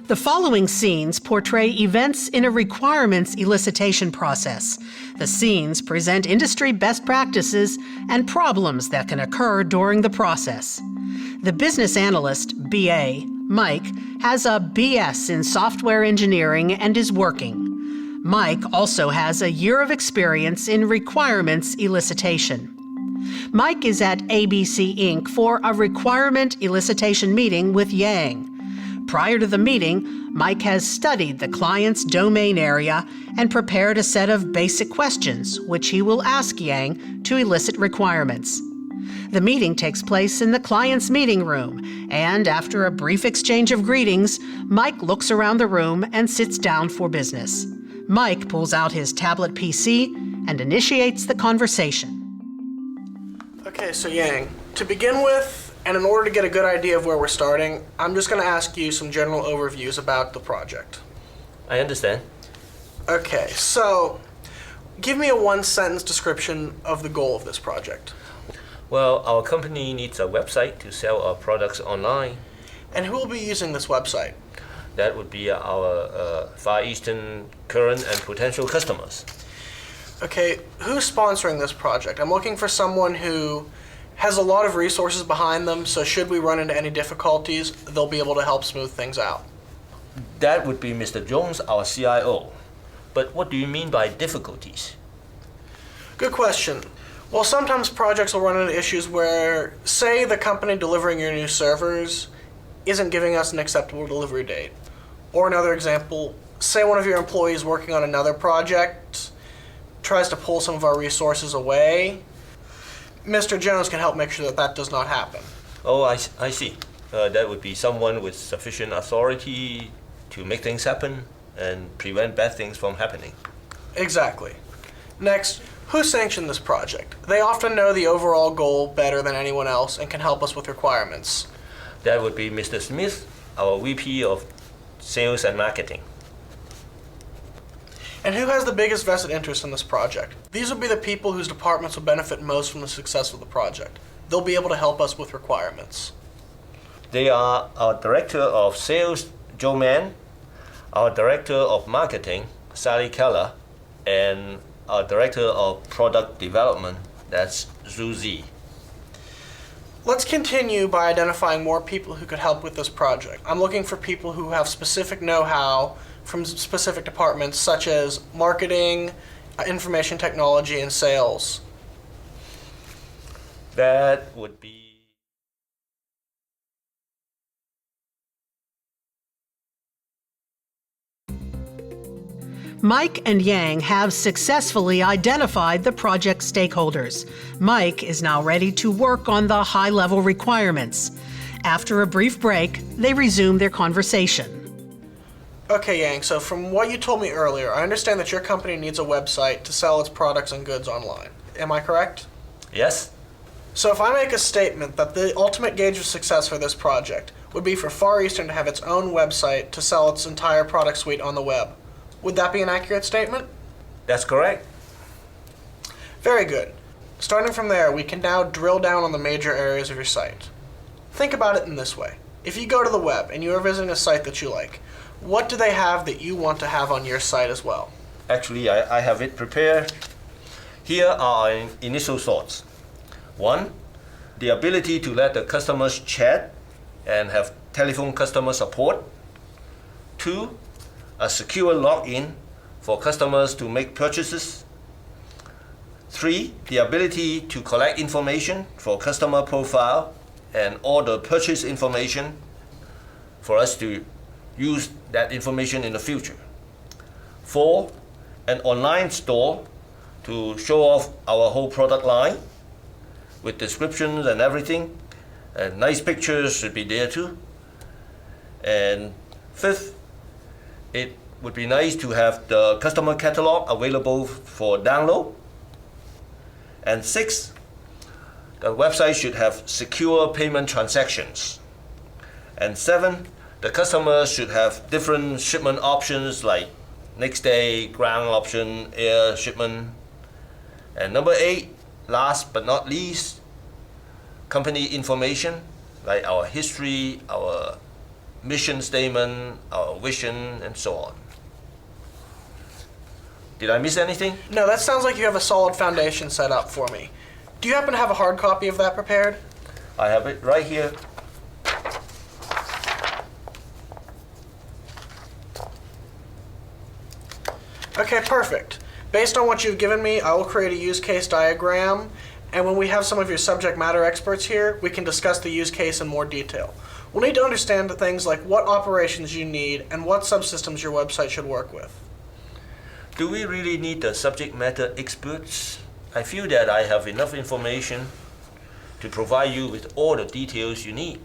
The following scenes portray events in a requirements elicitation process. The scenes present industry best practices and problems that can occur during the process. The business analyst, BA, Mike, has a BS in software engineering and is working. Mike also has a year of experience in requirements elicitation. Mike is at ABC Inc. for a requirement elicitation meeting with Yang. Prior to the meeting, Mike has studied the client's domain area and prepared a set of basic questions, which he will ask Yang to elicit requirements. The meeting takes place in the client's meeting room, and after a brief exchange of greetings, Mike looks around the room and sits down for business. Mike pulls out his tablet PC and initiates the conversation. Okay, so Yang, to begin with, and in order to get a good idea of where we're starting, I'm just going to ask you some general overviews about the project. I understand. Okay, so give me a one-sentence description of the goal of this project. Well, our company needs a website to sell our products online. And who will be using this website? That would be our Far Eastern current and potential customers. Okay, who's sponsoring this project? I'm looking for someone who has a lot of resources behind them, so should we run into any difficulties, they'll be able to help smooth things out. That would be Mr. Jones, our CIO. But what do you mean by difficulties? Good question. Well, sometimes projects will run into issues where, say, the company delivering your new servers isn't giving us an acceptable delivery date. Or another example, say one of your employees working on another project tries to pull some of our resources away. Mr. Jones can help make sure that that does not happen. Oh, I see. That would be someone with sufficient authority to make things happen and prevent bad things from happening. Exactly. Next, who sanctioned this project? They often know the overall goal better than anyone else and can help us with requirements. That would be Mr. Smith, our VP of Sales and Marketing. And who has the biggest vested interest in this project? These will be the people whose departments will benefit most from the success of the project. They'll be able to help us with requirements. They are our Director of Sales, Joe Mann, our Director of Marketing, Sally Keller, and our Director of Product Development, that's Zuzi. Let's continue by identifying more people who could help with this project. I'm looking for people who have specific know-how from specific departments such as marketing, information technology, and sales. That would be Mike and Yang have successfully identified the project stakeholders. Mike is now ready to work on the high-level requirements. After a brief break, they resume their conversation. Okay, Yang, so from what you told me earlier, I understand that your company needs a website to sell its products and goods online. Am I correct? Yes. So if I make a statement that the ultimate gauge of success for this project would be for Far Eastern to have its own website to sell its entire product suite on the web, would that be an accurate statement? That's correct. Very good. Starting from there, we can now drill down on the major areas of your site. Think about it in this way. If you go to the web and you are visiting a site that you like, what do they have that you want to have on your site as well? Actually, I have it prepared. Here are our initial thoughts. 1, the ability to let the customers chat and have telephone customer support. 2, a secure login for customers to make purchases. 3, the ability to collect information for customer profile and all the purchase information for us to use that information in the future. 4, an online store to show off our whole product line with descriptions and everything, and nice pictures should be there too. And 5th, it would be nice to have the customer catalog available for download. And 6th, the website should have secure payment transactions. And 7, the customer should have different shipment options like next day, ground option, air shipment. And number 8, last but not least, company information like our history, our mission statement, our vision, and so on. Did I miss anything? No, that sounds like you have a solid foundation set up for me. Do you happen to have a hard copy of that prepared? I have it right here. Okay, perfect. Based on what you've given me, I will create a use case diagram, and when we have some of your subject matter experts here, we can discuss the use case in more detail. We'll need to understand things like what operations you need and what subsystems your website should work with. Do we really need the subject matter experts? I feel that I have enough information to provide you with all the details you need.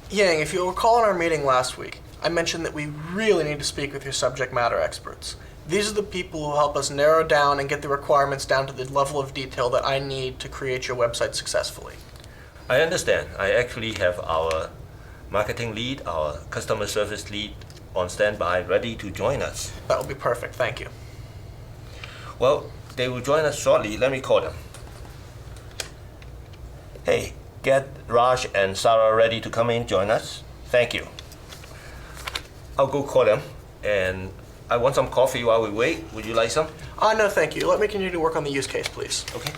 Yang, if you'll recall in our meeting last week, I mentioned that we really need to speak with your subject matter experts. These are the people who help us narrow down and get the requirements down to the level of detail that I need to create your website successfully. I understand. I actually have our marketing lead, our customer service lead on standby, ready to join us. That will be perfect, thank you. Well, they will join us shortly. Let me call them. Hey, get Raj and Sarah ready to come in, join us. Thank you. I'll go call them, and I want some coffee while we wait. Would you like some? No, thank you. Let me continue to work on the use case, please. Okay.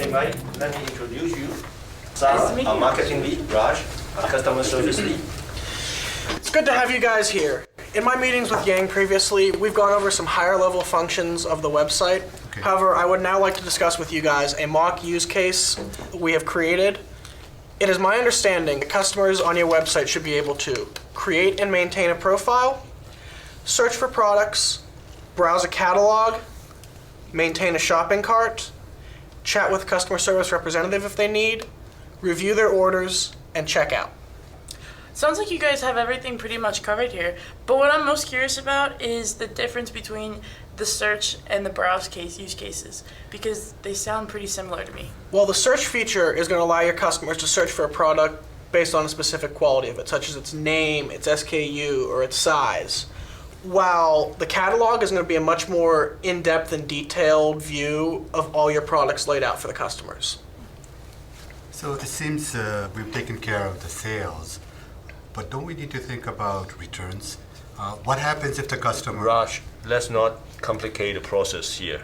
Hey, Mike, let me introduce you. Sarah, our marketing lead. Raj, our customer service lead. It's good to have you guys here. In my meetings with Yang previously, we've gone over some higher level functions of the website. Okay. However, I would now like to discuss with you guys a mock use case we have created. It is my understanding that customers on your website should be able to create and maintain a profile, search for products, browse a catalog, maintain a shopping cart, chat with a customer service representative if they need, review their orders, and check out. Sounds like you guys have everything pretty much covered here, but what I'm most curious about is the difference between the search and the browse case use cases, because they sound pretty similar to me. Well, the search feature is going to allow your customers to search for a product based on a specific quality of it, such as its name, its SKU, or its size. While the catalog is going to be a much more in-depth and detailed view of all your products laid out for the customers. So it seems we've taken care of the sales, but don't we need to think about returns? What happens if the customer... Raj, let's not complicate the process here.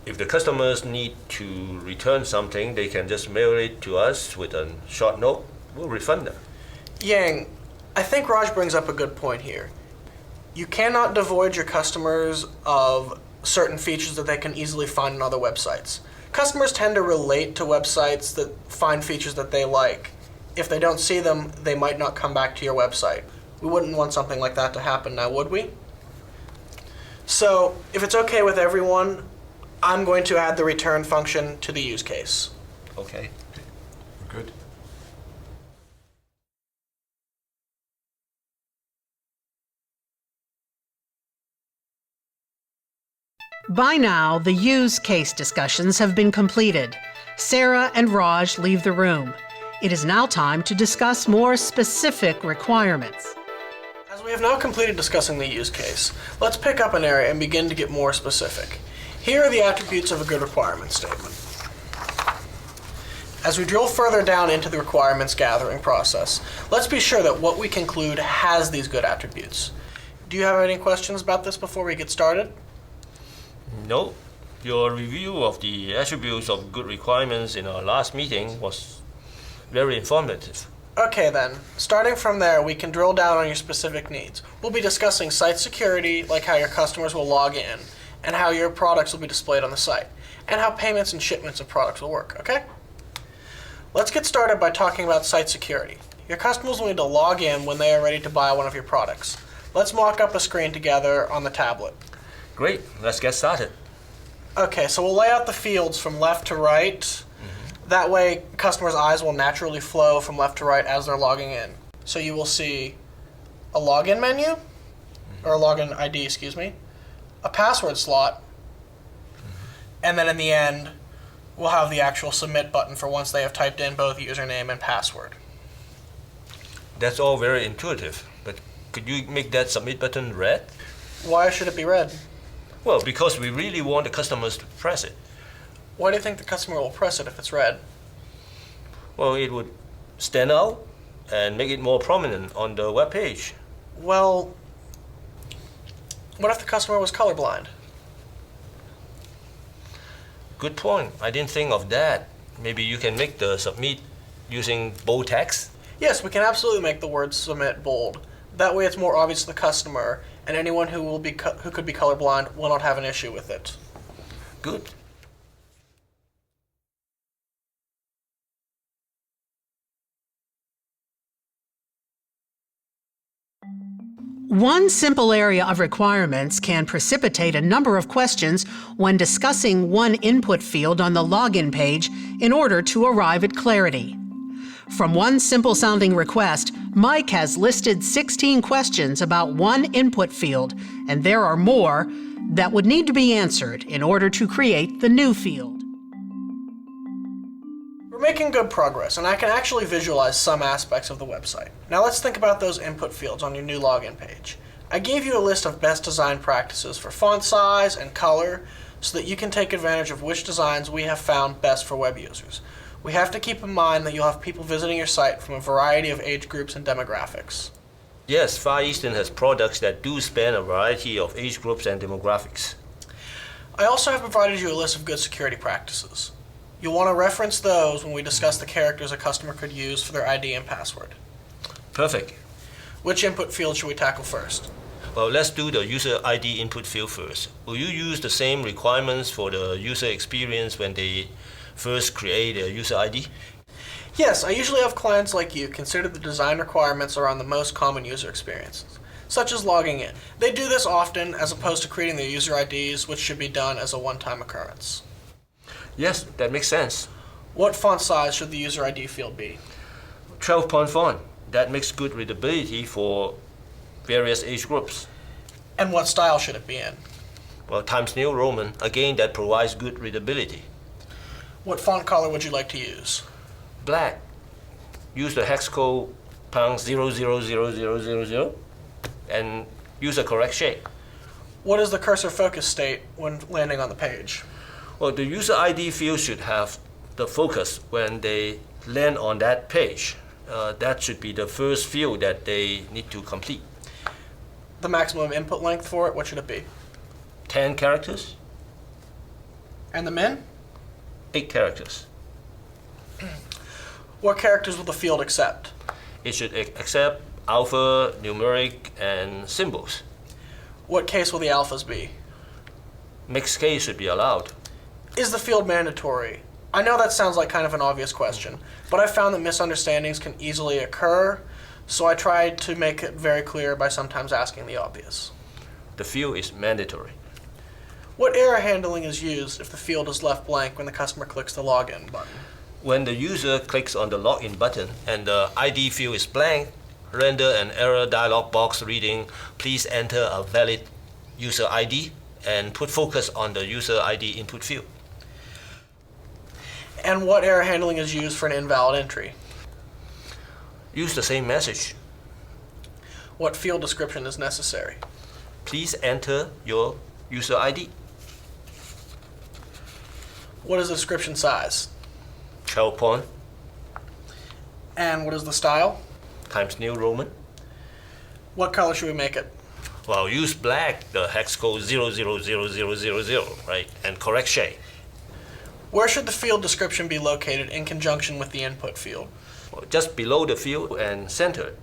If the customers need to return something, they can just mail it to us with a short note. We'll refund them. Yang, I think Raj brings up a good point here. You cannot devoid your customers of certain features that they can easily find on other websites. Customers tend to relate to websites that find features that they like. If they don't see them, they might not come back to your website. We wouldn't want something like that to happen now, would we? So, if it's okay with everyone, I'm going to add the return function to the use case. Okay. We're good. By now, the use case discussions have been completed. Sarah and Raj leave the room. It is now time to discuss more specific requirements. As we have now completed discussing the use case, let's pick up an area and begin to get more specific. Here are the attributes of a good requirement statement. As we drill further down into the requirements gathering process, let's be sure that what we conclude has these good attributes. Do you have any questions about this before we get started? No. Your review of the attributes of good requirements in our last meeting was very informative. Okay then, starting from there, we can drill down on your specific needs. We'll be discussing site security, like how your customers will log in, and how your products will be displayed on the site, and how payments and shipments of products will work, okay? Let's get started by talking about site security. Your customers will need to log in when they are ready to buy one of your products. Let's mock up a screen together on the tablet. Great. Let's get started. Okay, so we'll lay out the fields from left to right. That way, customers' eyes will naturally flow from left to right as they're logging in. So you will see a login menu, or a login ID, excuse me, a password slot, and then in the end, we'll have the actual submit button for once they have typed in both username and password. That's all very intuitive, but could you make that submit button red? Why should it be red? Well, because we really want the customers to press it. Why do you think the customer will press it if it's red? Well, it would stand out and make it more prominent on the web page. Well, what if the customer was colorblind? Good point. I didn't think of that. Maybe you can make the submit using bold text? Yes, we can absolutely make the word submit bold. That way it's more obvious to the customer, and anyone who could be colorblind will not have an issue with it. Good. One simple area of requirements can precipitate a number of questions when discussing one input field on the login page in order to arrive at clarity. From one simple-sounding request, Mike has listed 16 questions about one input field, and there are more that would need to be answered in order to create the new field. We're making good progress, and I can actually visualize some aspects of the website. Now let's think about those input fields on your new login page. I gave you a list of best design practices for font size and color so that you can take advantage of which designs we have found best for web users. We have to keep in mind that you'll have people visiting your site from a variety of age groups and demographics. Yes, Far Eastern has products that do span a variety of age groups and demographics. I also have provided you a list of good security practices. You'll want to reference those when we discuss the characters a customer could use for their ID and password. Perfect. Which input field should we tackle first? Well, let's do the user ID input field first. Will you use the same requirements for the user experience when they first create a user ID? Yes, I usually have clients like you consider the design requirements around the most common user experiences, such as logging in. They do this often as opposed to creating their user IDs, which should be done as a one-time occurrence. Yes, that makes sense. What font size should the user ID field be? 12-point font. That makes good readability for various age groups. And what style should it be in? Well, Times New Roman, again, that provides good readability. What font color would you like to use? Black. Use the hex code #0000000 and use a correct shape. What is the cursor focus state when landing on the page? Well, the user ID field should have the focus when they land on that page. That should be the first field that they need to complete. The maximum input length for it, what should it be? 10 characters, And the min? 8 characters. What characters will the field accept? It should accept alpha, numeric, and symbols. What case will the alphas be? Mixed case should be allowed. Is the field mandatory? I know that sounds like kind of an obvious question, but I've found that misunderstandings can easily occur, so I try to make it very clear by sometimes asking the obvious. The field is mandatory. What error handling is used if the field is left blank when the customer clicks the login button? When the user clicks on the login button and the ID field is blank, render an error dialog box reading, "Please enter a valid user ID," and put focus on the user ID input field. And what error handling is used for an invalid entry? Use the same message. What field description is necessary? Please enter your user ID. What is the description size? 12-point, And what is the style? Times New Roman. What color should we make it? Well, use black, the hex code 000000, right? And correct shape. Where should the field description be located in conjunction with the input field? Just below the field and centered.